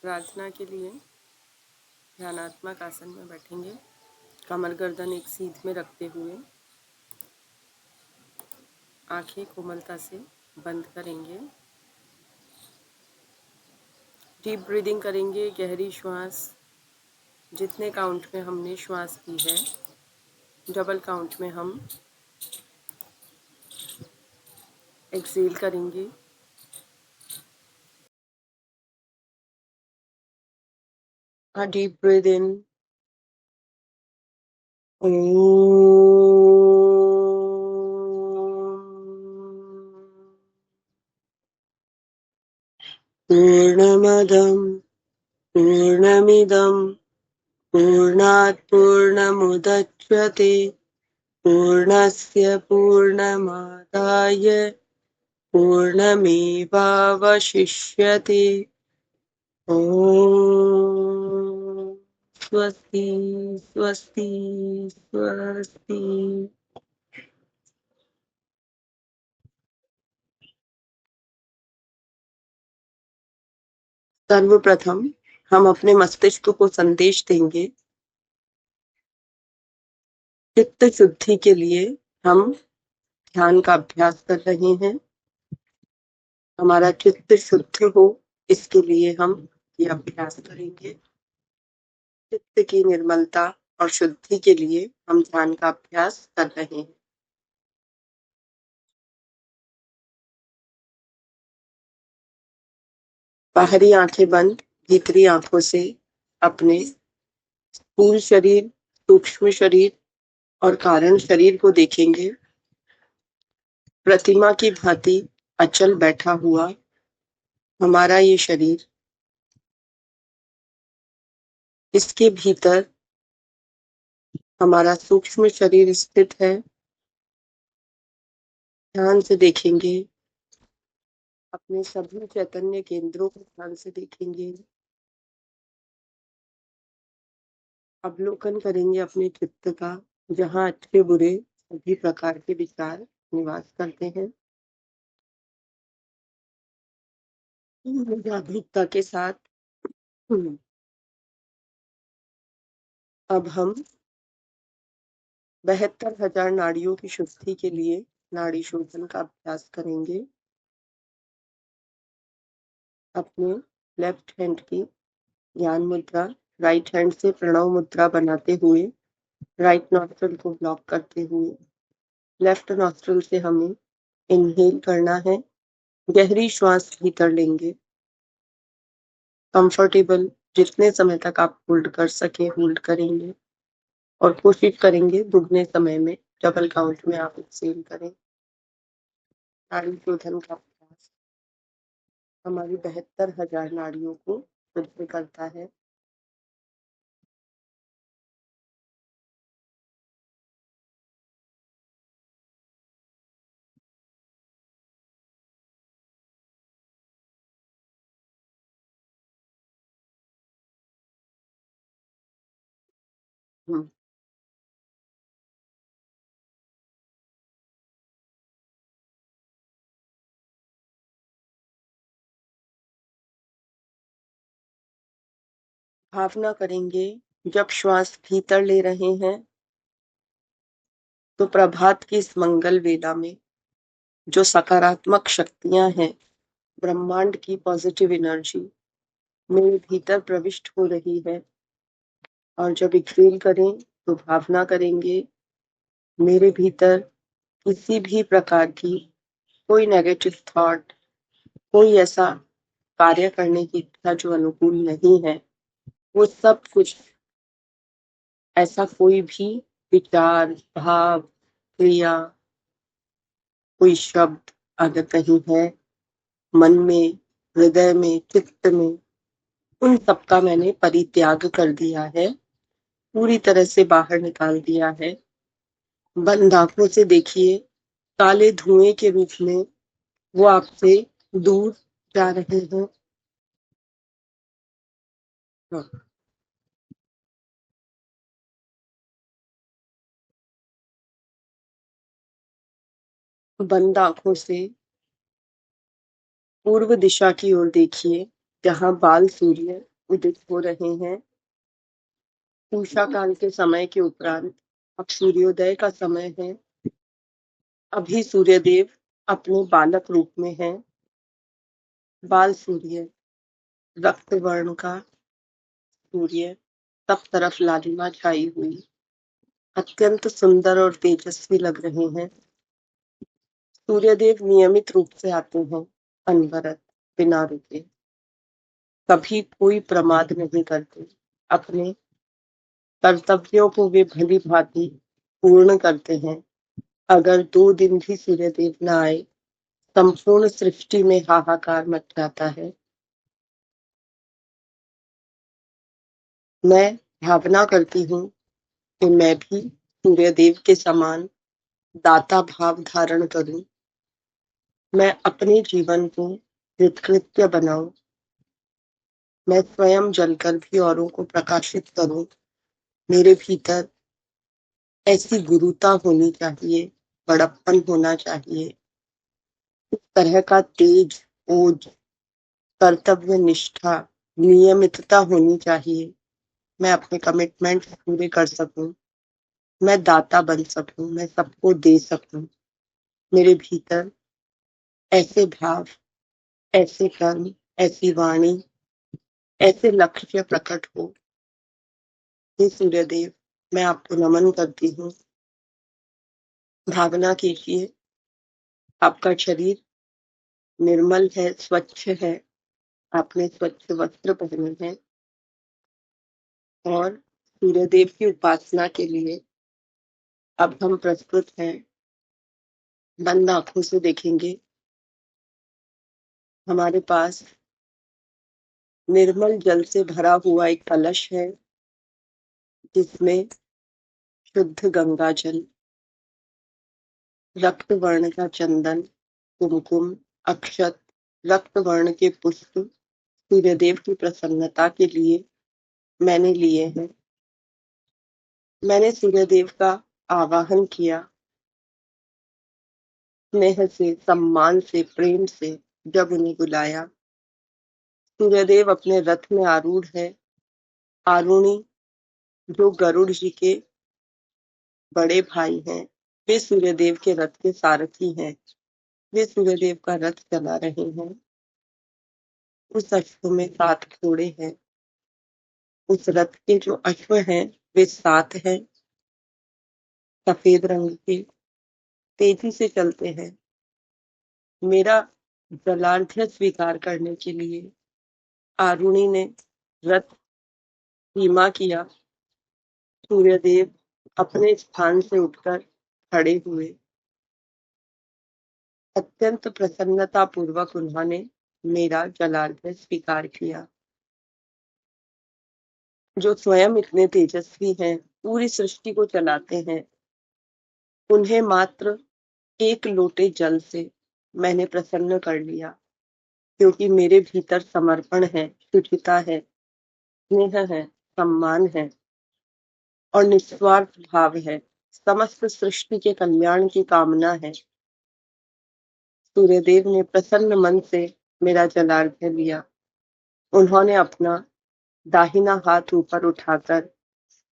प्रार्थना के लिए ध्यानात्मक आसन में बैठेंगे। कमर गर्दन एक सीध में रखते हुए आंखें कोमलता से बंद करेंगे। डीप ब्रीदिंग करेंगे, गहरी श्वास। जितने काउंट में हमने श्वास ली है, डबल काउंट में हम एक्सेल करेंगे। A deep breath in. पूर्णमदं पूर्णमिदं पूर्णात् पूर्णमुदच्यते पूर्णस्य पूर्णमादाय पूर्णमेवावशिष्यते। ॐ स्वस्ति स्वस्ति स्वस्ति। सर्वप्रथम हम अपने मस्तिष्क को संदेश देंगे। चित्त शुद्धि के लिए हम ध्यान का अभ्यास कर रहे हैं। हमारा चित्त शुद्ध हो, इसके लिए हम ये अभ्यास करेंगे। चित्त की निर्मलता और शुद्धि के लिए हम ध्यान का अभ्यास कर रहे हैं। बाहरी आंखें बंद, भीतरी आंखों से अपने स्थूल शरीर, सूक्ष्म शरीर और कारण शरीर को देखेंगे। प्रतिमा की भांति अचल बैठा हुआ हमारा ये शरीर, इसके भीतर हमारा सूक्ष्म शरीर स्थित है। ध्यान से देखेंगे, अपने सभी चैतन्य केंद्रों को ध्यान से देखेंगे। अवलोकन करेंगे अपने चित्त का, जहाँ अच्छे बुरे सभी प्रकार के विचार निवास करते हैं। जागरूकता के साथ अब हम 72,000 नाड़ियों की शुद्धि के लिए नाड़ी शोधन का अभ्यास करेंगे। अपने लेफ्ट हैंड की ज्ञान मुद्रा राइट हैंड से प्रणव मुद्रा बनाते हुए राइट नॉस्ट्रल को ब्लॉक करते हुए लेफ्ट नॉस्ट्रल से हमें इनहेल करना है। गहरी श्वास भीतर लेंगे। कंफर्टेबल जितने समय तक आप होल्ड कर सके होल्ड करेंगे और कोशिश करेंगे दुगने समय में डबल काउंट में आप एक्सेल करें। नाड़ी शोधन का अभ्यास हमारी 72,000 नाड़ियों को शुद्ध करता है। भावना करेंगे, जब श्वास भीतर ले रहे हैं तो प्रभात की इस मंगल वेला में जो सकारात्मक शक्तियां हैं, ब्रह्मांड की पॉजिटिव एनर्जी मेरे भीतर प्रविष्ट हो रही है। और जब एक्सेल करें तो भावना करेंगे, मेरे भीतर किसी भी प्रकार की कोई नेगेटिव थॉट, कोई ऐसा कार्य करने की इच्छा जो अनुकूल नहीं है, वो सब कुछ ऐसा कोई भी विचार, भाव, क्रिया, कोई शब्द अगर कहीं है मन में, हृदय में, चित्त में, उन सब का मैंने परित्याग कर दिया है, पूरी तरह से बाहर निकाल दिया है। बंद आंखों से देखिए, काले धुएं के रूप में वो आपसे दूर जा रहे हैं। बंद आंखों से पूर्व दिशा की ओर देखिए, जहां बाल सूर्य उदित हो रहे हैं। उषा काल के समय के उपरांत अब सूर्योदय का समय है। अभी सूर्यदेव अपने बालक रूप में है। बाल सूर्य, रक्त वर्ण का सूर्य, सब तरफ लालिमा छाई हुई, अत्यंत सुंदर और तेजस्वी लग रहे हैं। सूर्यदेव नियमित रूप से आते हैं, अनवरत, बिना रुके। कभी कोई प्रमाद नहीं करते। अपने कर्तव्यों को वे भली भांति पूर्ण करते हैं। अगर 2 दिन भी सूर्यदेव न आए, संपूर्ण सृष्टि में हाहाकार मच जाता है। मैं भावना करती हूँ कि मैं भी सूर्यदेव के समान दाता भाव धारण करूं। मैं अपने जीवन को कृतकृत्य बनाऊं। मैं स्वयं जलकर भी औरों को प्रकाशित करूं। मेरे भीतर ऐसी गुरुता होनी चाहिए, बड़प्पन होना चाहिए, इस तरह का तेज, ओज, कर्तव्य निष्ठा, नियमितता होनी चाहिए। मैं अपने कमिटमेंट पूरे कर सकूं। मैं दाता बन सकूं। मैं सबको दे सकूं। मेरे भीतर ऐसे भाव, ऐसे कर्म, ऐसी वाणी, ऐसे लक्ष्य प्रकट हो। हे सूर्यदेव, मैं आपको नमन करती हूँ। भावना कीजिए, आपका शरीर निर्मल है, स्वच्छ है। आपने स्वच्छ वस्त्र पहने हैं और सूर्यदेव की उपासना के लिए अब हम प्रस्तुत हैं। बंद आंखों से देखेंगे। हमारे पास निर्मल जल से भरा हुआ एक कलश है, जिसमें शुद्ध गंगा जल, रक्त वर्ण का चंदन, कुमकुम, अक्षत, रक्त वर्ण के पुष्प सूर्यदेव की प्रसन्नता के लिए मैंने लिए हैं। मैंने सूर्यदेव का आवाहन किया। स्नेह से, सम्मान से, प्रेम से जब उन्हें बुलाया, सूर्यदेव अपने रथ में आरूढ़ है। आरुणी, जो गरुड़ जी के बड़े भाई हैं, वे सूर्यदेव के रथ के सारथी हैं। वे सूर्यदेव का रथ चला रहे हैं। उस अश्व में 7 घोड़े हैं। उस रथ के जो अश्व हैं, वे 7 हैं, सफेद रंग के, तेजी से चलते हैं। मेरा जलार्घ्य स्वीकार करने के लिए आरुणी ने रथ धीमा किया। सूर्यदेव अपने स्थान से उठकर खड़े हुए। अत्यंत प्रसन्नता पूर्वक उन्होंने मेरा जलार्घ्य स्वीकार किया। जो स्वयं इतने तेजस्वी हैं, पूरी सृष्टि को चलाते हैं, उन्हें मात्र 1 लोटे जल से मैंने प्रसन्न कर लिया, क्योंकि मेरे भीतर समर्पण है, शुचिता है, स्नेह है, सम्मान है और निस्वार्थ भाव है। समस्त सृष्टि के कल्याण की कामना है। सूर्यदेव ने प्रसन्न मन से मेरा जलार्घ्य लिया। उन्होंने अपना दाहिना हाथ ऊपर उठाकर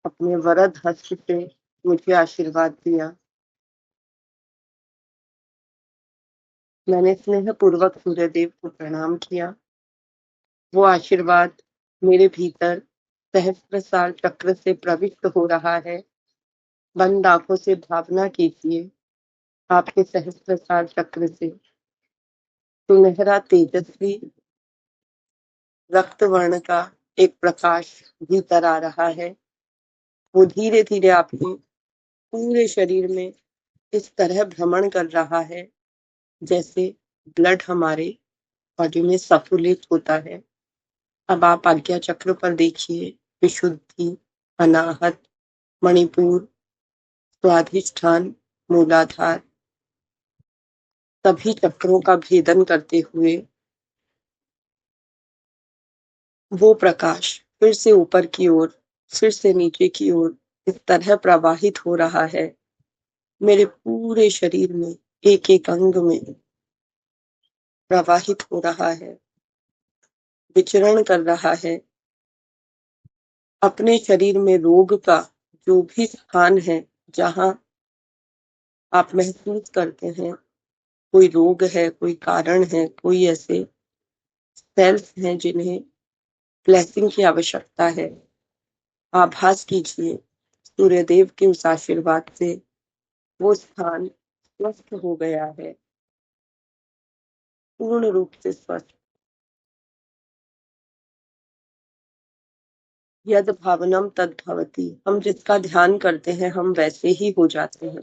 अपने वरद हस्त से मुझे आशीर्वाद दिया। मैंने स्नेह पूर्वक सूर्यदेव को प्रणाम किया। वो आशीर्वाद मेरे भीतर सहस्त्रसार चक्र से प्रविष्ट हो रहा है। बंद आंखों से भावना कीजिए, आपके सहस्त्रसार चक्र से सुनहरा तेजस्वी रक्त वर्ण का एक प्रकाश भीतर आ रहा है। वो धीरे धीरे आपके पूरे शरीर में इस तरह भ्रमण कर रहा है, जैसे ब्लड हमारे बॉडी में सर्कुलेट होता है। अब आप आज्ञा चक्र पर देखिए। विशुद्धि, अनाहत, मणिपुर, स्वाधिष्ठान, मूलाधार, सभी चक्रों का भेदन करते हुए वो प्रकाश फिर से ऊपर की ओर, फिर से नीचे की ओर इस तरह प्रवाहित हो रहा है। मेरे पूरे शरीर में, एक एक अंग में प्रवाहित हो रहा है, विचरण कर रहा है। अपने शरीर में रोग का जो भी स्थान है, जहां आप महसूस करते हैं कोई रोग है, कोई कारण है, कोई ऐसे सेल्स हैं जिन्हें ब्लेसिंग की आवश्यकता है, आभास कीजिए सूर्यदेव के उस आशीर्वाद से वो स्थान स्वस्थ हो गया है, पूर्ण रूप से स्वस्थ। यद भावनम तद भवति, हम जिसका ध्यान करते हैं हम वैसे ही हो जाते हैं।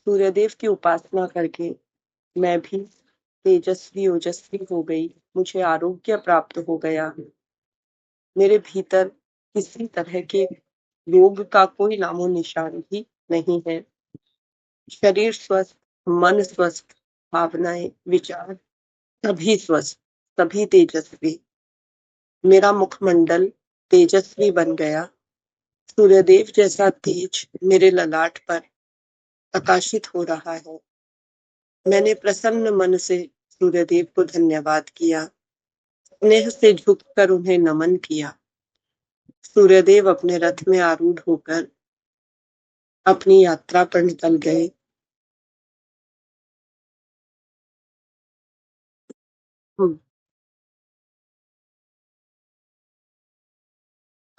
सूर्यदेव की उपासना करके मैं भी तेजस्वी ओजस्वी हो गई, मुझे आरोग्य प्राप्त हो गया, मेरे भीतर किसी तरह के रोग का कोई नामो निशान भी नहीं है। शरीर स्वस्थ, मन स्वस्थ, भावनाएं, विचार सभी स्वस्थ, सभी तेजस्वी। मेरा मुखमंडल तेजस्वी बन गया, सूर्यदेव जैसा तेज मेरे ललाट पर प्रकाशित हो रहा है। मैंने प्रसन्न मन से सूर्यदेव को धन्यवाद किया, स्नेह से झुककर उन्हें नमन किया। सूर्यदेव अपने रथ में आरूढ़ होकर अपनी यात्रा पर निकल गए।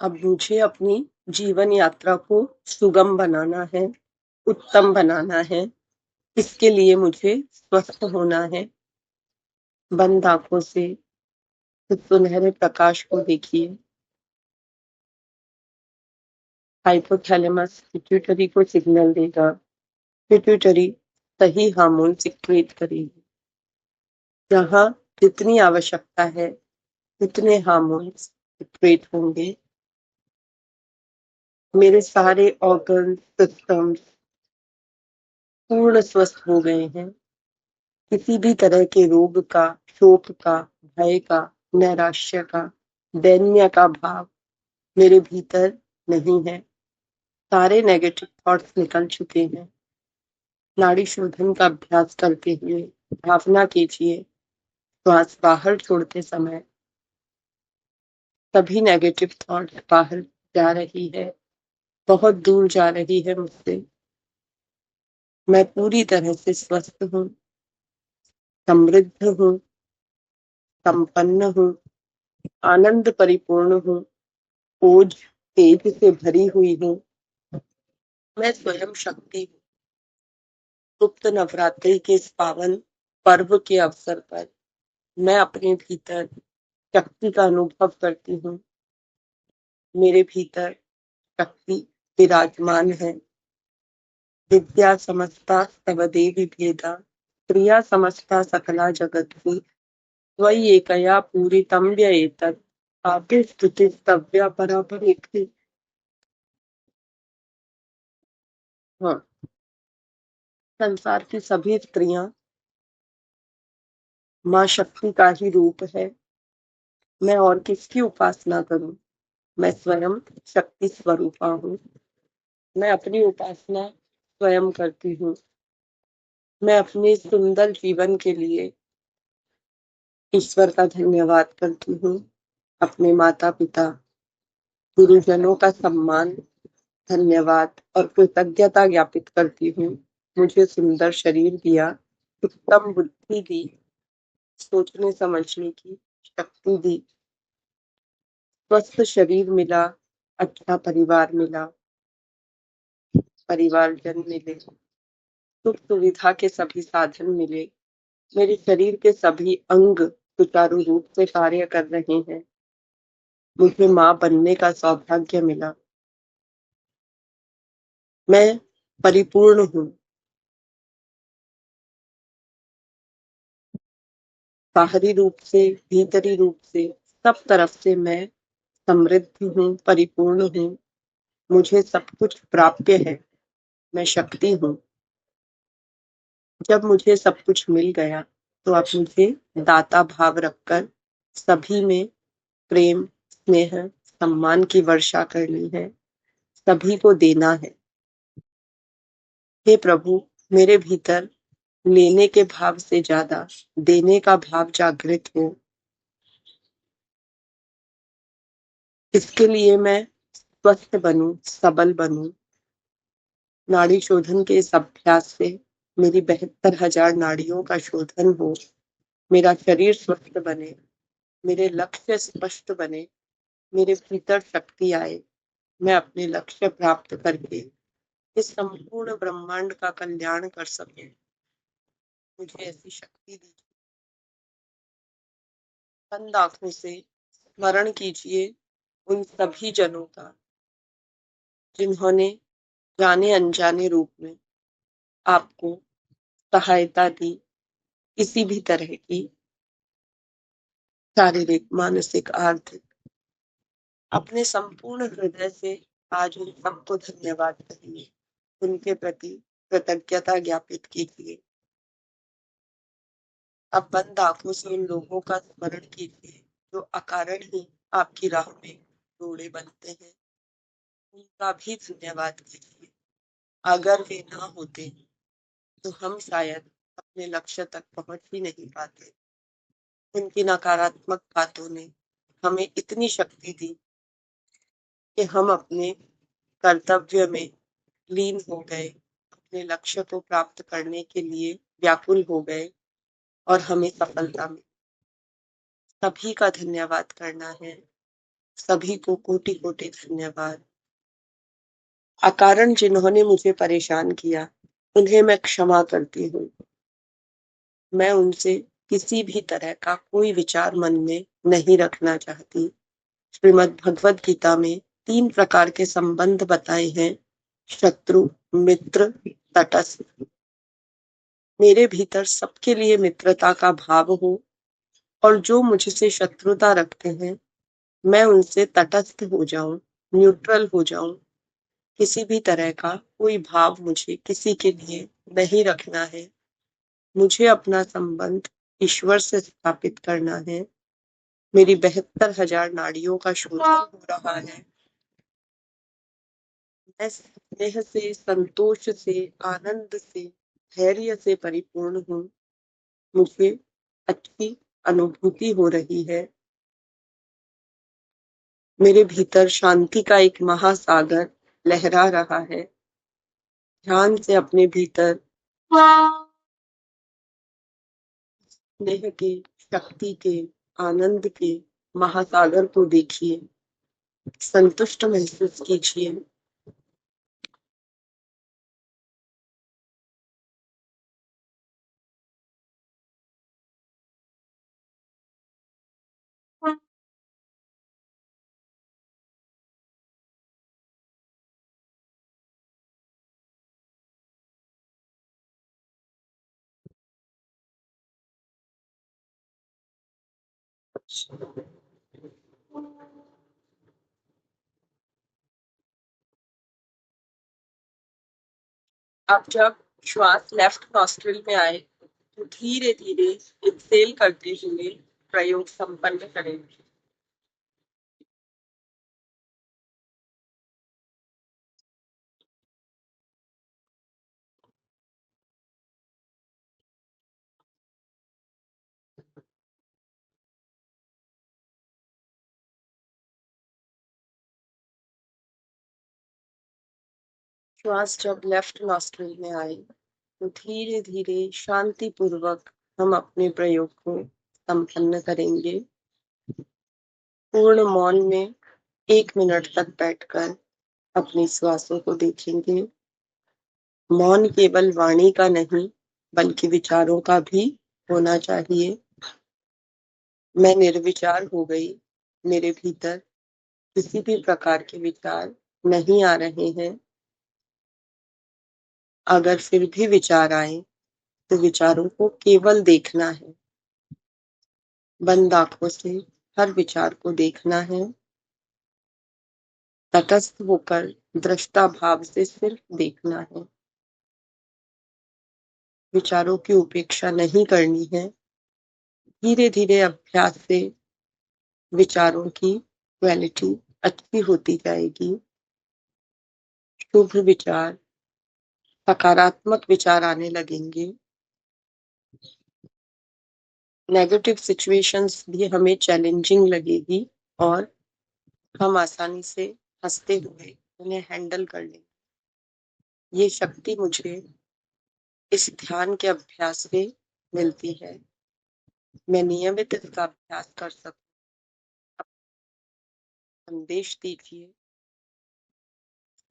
अब मुझे अपनी जीवन यात्रा को सुगम बनाना है, उत्तम बनाना है। इसके लिए मुझे स्वस्थ होना है। बंद आंखों से उस सुनहरे प्रकाश को देखिए। हाइपोथैलेमस पिट्यूटरी को सिग्नल देगा, पिट्यूटरी सही हार्मोन सिक्रेट करेगी। जहाँ जितनी आवश्यकता है उतने हार्मोन्स सिक्रेट होंगे। मेरे सारे ऑर्गन सिस्टम्स पूर्ण स्वस्थ हो गए हैं। किसी भी तरह के रोग का, शोक का, भय का, नैराश्य का, दैन्य का भाव मेरे भीतर नहीं है। सारे नेगेटिव थॉट्स निकल चुके हैं। नाड़ी शोधन का अभ्यास करते हुए भावना कीजिए, श्वास बाहर छोड़ते समय सभी नेगेटिव थॉट्स बाहर जा रही है, बहुत दूर जा रही है मुझसे। मैं पूरी तरह से स्वस्थ हूँ, समृद्ध हूँ, संपन्न हूँ, आनंद परिपूर्ण हूँ, ओज तेज से भरी हुई हूँ। मैं स्वयं शक्ति हूँ। गुप्त नवरात्रि के इस पावन पर्व के अवसर पर मैं अपने भीतर शक्ति का अनुभव करती हूँ। मेरे भीतर शक्ति विराजमान है। विद्या समस्ता तव देवी भेदा, प्रिया समस्ता सकला जगत्ति, त्वयि एकया पूरितं व्येतत्, आपे स्तुतिस्तव्या परापरेति। हाँ, संसार की सभी स्त्रियां माँ शक्ति का ही रूप है। मैं और किसकी उपासना करूं? मैं स्वयं शक्ति स्वरूपा हूँ। मैं अपनी उपासना स्वयं करती हूँ। मैं अपने सुंदर जीवन के लिए ईश्वर का धन्यवाद करती हूँ। अपने माता पिता, गुरुजनों का सम्मान, धन्यवाद और कृतज्ञता ज्ञापित करती हूँ। मुझे सुंदर शरीर दिया, उत्तम बुद्धि दी, सोचने समझने की शक्ति दी, स्वस्थ शरीर मिला, अच्छा परिवार मिला, परिवारजन मिले, सुख सुविधा के सभी साधन मिले, मेरे शरीर के सभी अंग सुचारू रूप से कार्य कर रहे हैं। मुझे माँ बनने का सौभाग्य मिला। मैं परिपूर्ण हूँ। बाहरी रूप से, भीतरी रूप से, सब तरफ से मैं समृद्ध हूँ, परिपूर्ण हूँ। मुझे सब कुछ प्राप्य है। मैं शक्ति हूँ। जब मुझे सब कुछ मिल गया तो अब मुझे दाता भाव रखकर सभी में प्रेम, स्नेह, सम्मान की वर्षा करनी है, सभी को देना है। हे प्रभु, मेरे भीतर लेने के भाव से ज्यादा देने का भाव जागृत हो। इसके लिए मैं स्वस्थ बनूं, सबल बनूं। नाड़ी शोधन के इस अभ्यास से मेरी 72,000 नाड़ियों का शोधन हो, मेरा शरीर स्वस्थ बने, मेरे लक्ष्य स्पष्ट बने, मेरे भीतर शक्ति आए, मैं अपने लक्ष्य प्राप्त करके इस संपूर्ण ब्रह्मांड का कल्याण कर सकूं। मुझे ऐसी शक्ति दीजिए। बंद आंखों से स्मरण कीजिए उन सभी जनों का जिन्होंने जाने अनजाने रूप में आपको सहायता दी, किसी भी तरह की, शारीरिक, मानसिक, आर्थिक। अपने संपूर्ण हृदय से आज उन सबको धन्यवाद कहिए, उनके प्रति कृतज्ञता ज्ञापित कीजिए। अब बंद आंखों से उन लोगों का स्मरण कीजिए जो अकारण ही आपकी राह में रोड़े बनते हैं, उनका भी धन्यवाद कीजिए। अगर वे ना होते तो हम शायद अपने लक्ष्य तक पहुंच ही नहीं पाते। उनकी नकारात्मक बातों ने हमें इतनी शक्ति दी कि हम अपने कर्तव्य में लीन हो गए, अपने लक्ष्य को प्राप्त करने के लिए व्याकुल हो गए और हमें सफलता मिली। सभी का धन्यवाद करना है, सभी को कोटि कोटि धन्यवाद। अकारण जिन्होंने मुझे परेशान किया उन्हें मैं क्षमा करती हूँ। मैं उनसे किसी भी तरह का कोई विचार मन में नहीं रखना चाहती। श्रीमद् भगवद गीता में 3 प्रकार के संबंध बताए हैं, शत्रु, मित्र, तटस्थ। मेरे भीतर सबके लिए मित्रता का भाव हो और जो मुझसे शत्रुता रखते हैं मैं उनसे तटस्थ हो जाऊं, न्यूट्रल हो जाऊं। किसी भी तरह का कोई भाव मुझे किसी के लिए नहीं रखना है। मुझे अपना संबंध ईश्वर से स्थापित करना है। मेरी 72,000 नाड़ियों का शोधन हो रहा है। मैं स्नेह से, संतोष से, आनंद से, धैर्य से परिपूर्ण हूँ। मुझे अच्छी अनुभूति हो रही है। मेरे भीतर शांति का एक महासागर लहरा रहा है। ध्यान से अपने भीतर स्नेह के, शक्ति के, आनंद के महासागर को देखिए, संतुष्ट महसूस कीजिए। अब जब श्वास लेफ्ट नॉस्ट्रिल में आए तो धीरे धीरे एक्सेल करते हुए प्रयोग संपन्न करेंगे। श्वास जब लेफ्ट नॉस्ट्रिल में आए तो धीरे धीरे शांति पूर्वक हम अपने प्रयोग को संपन्न करेंगे। पूर्ण मौन में 1 मिनट तक बैठकर अपनी श्वासों को देखेंगे। मौन केवल वाणी का नहीं बल्कि विचारों का भी होना चाहिए। मैं निर्विचार हो गई। मेरे भीतर किसी भी प्रकार के विचार नहीं आ रहे हैं। अगर फिर भी विचार आए तो विचारों को केवल देखना है। बंद आंखों से हर विचार को देखना है। तटस्थ होकर दृष्टा भाव से सिर्फ देखना है। विचारों की उपेक्षा नहीं करनी है। धीरे धीरे अभ्यास से विचारों की क्वालिटी अच्छी होती जाएगी। शुभ विचार, सकारात्मक विचार आने लगेंगे। नेगेटिव सिचुएशंस भी हमें चैलेंजिंग लगेगी और हम आसानी से हंसते हुए उन्हें हैंडल कर लें। ये शक्ति मुझे इस ध्यान के अभ्यास से मिलती है। मैं नियमित इसका अभ्यास कर सकूं। संदेश दीजिए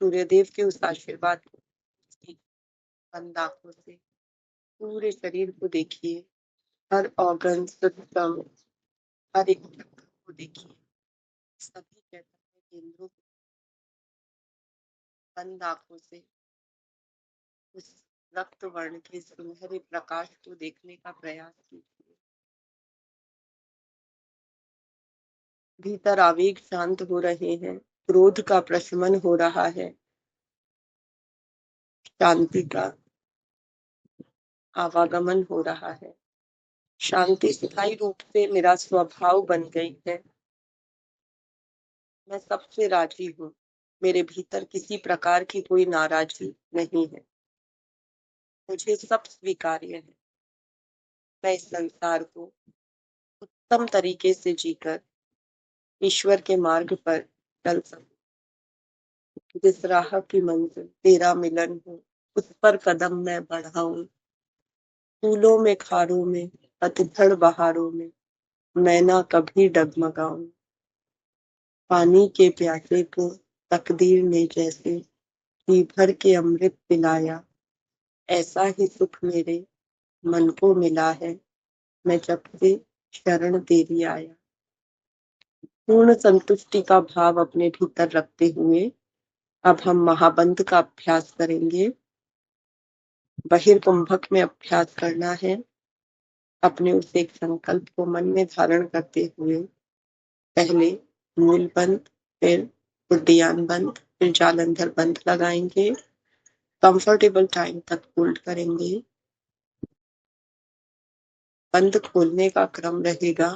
सूर्यदेव के उस आशीर्वाद को। बंद आंखों से पूरे शरीर को देखिए, हर ऑर्गन सिस्टम, हर एक चक्र को देखिए, सभी चैतन्य केंद्रों को बंद आंखों से उस रक्त वर्ण के सुनहरे प्रकाश को देखने का प्रयास कीजिए। भीतर आवेग शांत हो रहे हैं, क्रोध का प्रशमन हो रहा है, शांति का आवागमन हो रहा है। शांति स्थायी रूप से मेरा स्वभाव बन गई है। मैं सबसे राजी हूँ। मेरे भीतर किसी प्रकार की कोई नाराजगी नहीं है। मुझे सब स्वीकार्य है। मैं इस संसार को उत्तम तरीके से जीकर ईश्वर के मार्ग पर चल सकूं। जिस राह की मंजिल तेरा मिलन हो, उस पर कदम मैं बढ़ाऊं। फूलों में, खारों में, पतझड़ बहारों में मैं ना कभी डगमगाऊं। पानी के प्यासे को तकदीर ने जैसे जी भर के अमृत पिलाया, ऐसा ही सुख मेरे मन को मिला है, मैं जब से शरण तेरी आया। पूर्ण संतुष्टि का भाव अपने भीतर रखते हुए अब हम महाबंध का अभ्यास करेंगे। बहिर्कुंभक में अभ्यास करना है। अपने उस एक संकल्प को मन में धारण करते हुए पहले मूल बंध, फिर उद्यान बंध, फिर जालंधर बंध लगाएंगे। कंफर्टेबल टाइम तक होल्ड करेंगे। बंध खोलने का क्रम रहेगा।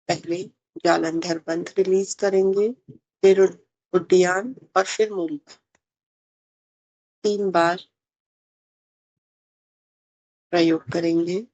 पहले जालंधर बंध रिलीज करेंगे, फिर उद्यान और फिर मूल। 3 बार प्रयोग करेंगे।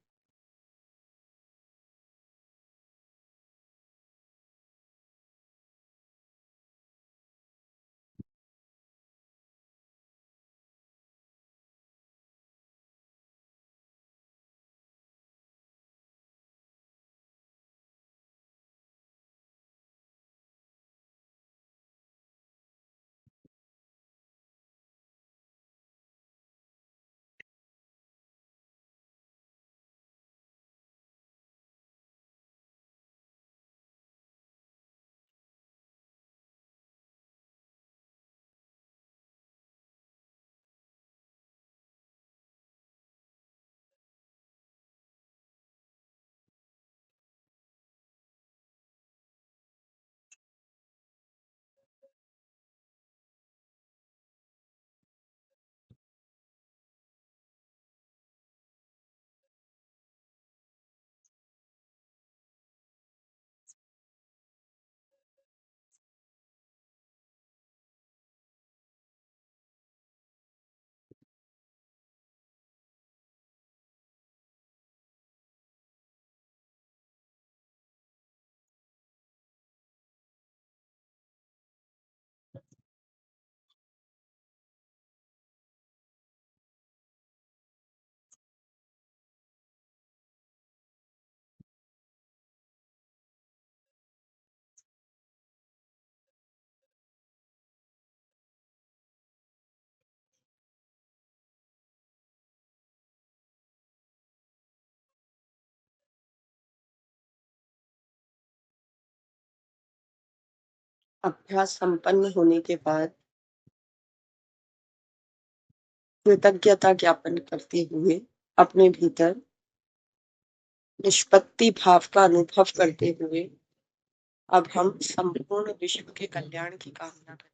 अभ्यास संपन्न होने के बाद कृतज्ञता ज्ञापन करते हुए अपने भीतर निष्पत्ति भाव का अनुभव करते हुए अब हम संपूर्ण विश्व के कल्याण की कामना करें।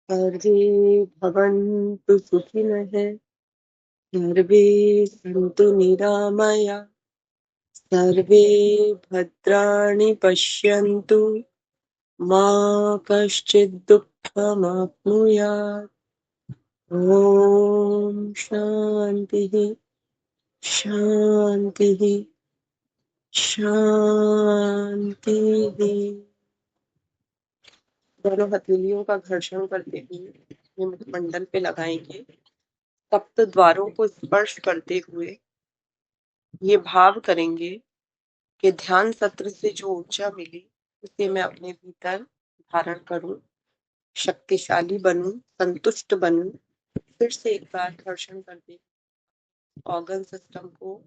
सर्वे भवन्तु सुखिनः, सर्वे सन्तु निरामया, सर्वे भद्राणि पश्यन्तु, मा कश्चित् दुःखमाप्नुयात्। ओम शांति शांति शांति। दोनों हथेलियों का घर्षण करते हुए ये मुखमंडल पे लगाएंगे। सप्त द्वारों को स्पर्श करते हुए ये भाव करेंगे कि ध्यान सत्र से जो ऊर्जा मिली उसे मैं अपने भीतर धारण करूं, शक्तिशाली बनूं, संतुष्ट बनूं। फिर से एक बार घर्षण करते ऑर्गन सिस्टम को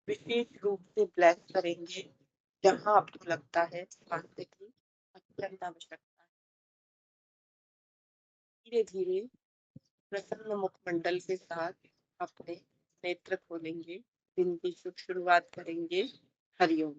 विशेष रूप से ब्लेस करेंगे जहां आपको लगता है स्वास्थ्य की अत्यंत आवश्यकता है। धीरे धीरे प्रसन्न मुखमंडल के साथ अपने नेत्र खोलेंगे, दिन की शुभ शुरुआत करेंगे। हरिओम।